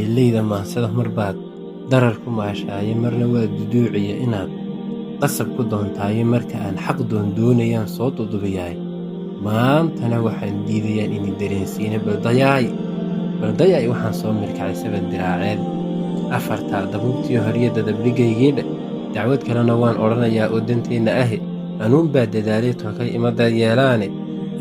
Deelleyda maansada marbaad darar ku maashaaye marna waa duduuciya inaad qasab ku doontaaye marka aan xaq doonayaan soo dudubiyaay maantana waxaan diidayaan inay dareensiina baldayaay waxaan soo mirkacay sabad diraaceed afartaa dabuubtii horyada dabdhigaygiidha dacwad kalena waan odhanayaa oo danteenna ahe anuunbaa dadaalay tolkay imadaad yeelaane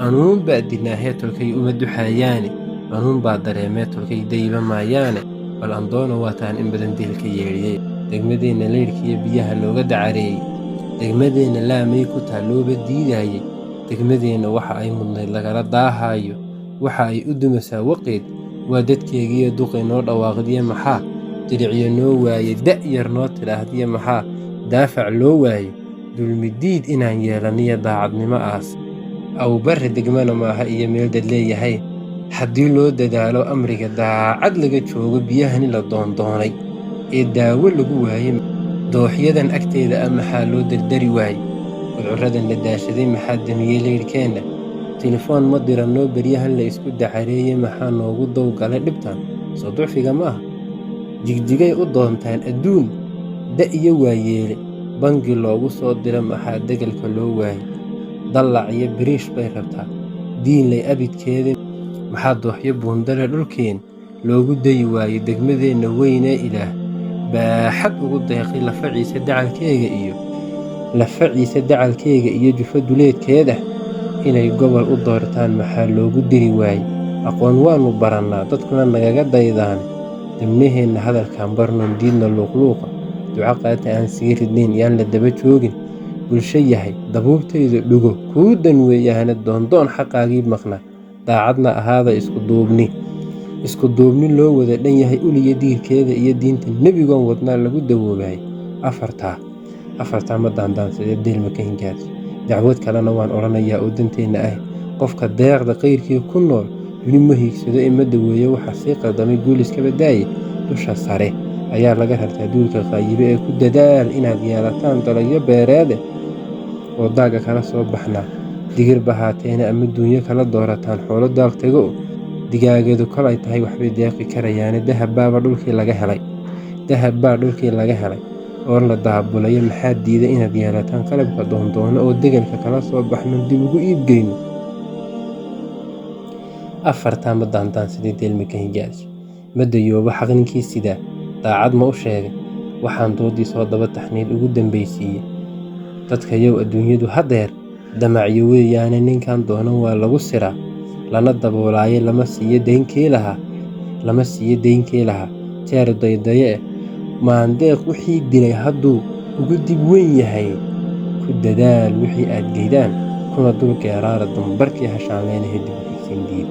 anuunbaa dinaahee tolkay uma duxaayaane anuunbaa dareemee tolkay dayiba maayaane bal andoono waataan in badan diilka yeedhiyey degmadeenna leydhkiiyo biyaha looga dacareeyey degmadeenna laamay ku taa looba diidaayey degmadeenna waxa ay mudnayd lagala daahaayo waxa ay u dumasaa waqeed waa dadkeegiiyo duqay noo dhawaaqdiya maxaa diricyo noo waaye da'yar noo tidhaahdiya maxaa daafac loo waayo dulmidiid inaan yeelaniyo daacadnimo aas awbarre degmana maaha iyo meel dad leeyahay haddii loo dadaalo amriga daacad laga joogo biyahani la doondoonay ee daawo lagu waaye dooxyadan agteeda ah maxaa loo dardari waaye gudcurradan la daashaday maxaa damiyey leydhkeenna telefoon ma dirannoo beryahan la isku dacareeye maxaa noogu dow galay dhibtan soo ducfiga ma ah jigjigay u doontaan adduun da' iyo waayeele bangi loogu soo dira maxaa degalka loo waaye dallac iyo biriish bay rabtaa diinlay abidkeeda maxaa dooxyo buundale dhulkeen loogu dayi waaye degmadeenna weynee ilaah baaxad ugu deeqay lafaciisa dacalkeega iyo jufa duleedkeeda inay gobol u doortaan maxaa loogu diri waaye aqoon waannu barannaa dadkuna nagaga daydaane dibnaheenna hadalkaan barnoon diidna luuqluuqa duco qaata aan sii ridnayn yaan la daba joogin bulsho yahay dabuubtayda dhugo kuu dan weeyahana doondoon xaqaagii maqnaa daacadna ahaada isku duubni loo wada dhan yahay uliya diirkeeda iyo diinta nebigoon wadnaa lagu dawoobaayay afartaa ma daandaansadee deelma ka hingaadso dacwad kalena waan odhanayaa oo danteenna ah qofka deeqda qayrkii ku nool weli ma hiigsado ee ma daweeyo waxaa sii qaldamay guuliskaba daaye dusha sare ayaa laga rartaa duulka qaayibe ee ku dadaal inaad yeelataan dalagyo beereede oo daagga kala soo baxnaa digir bahaateena ama duunyo kala doorataan xoolo daaq tego digaageedu kolay tahay waxbay deeqi karayaane dahab baa dhulkii laga helay oo la daabulayo maxaa diida inaad yeelataan qalabka doondoono oo degalka kala soo baxno dib ugu iibgeyno afartaa ma daandaansadee deelma ka higaadso ma dayoobo xaq ninkii sidaa daacad ma u sheegay waxaan doodii soo daba taxniid ugu dambaysiiyey dadkayow adduunyadu haddeer damacyo weeyaane ninkan doonan waa lagu siraa lana daboolaaye lama siiyo deynkii lahaa jeer daydaye eh maandeeq wixii dilay hadduu ugu dib weyn yahay ku dadaal wixii aad geydaan kuna dul geeraara dambarkii hashaanleynahe dib u xigsan diid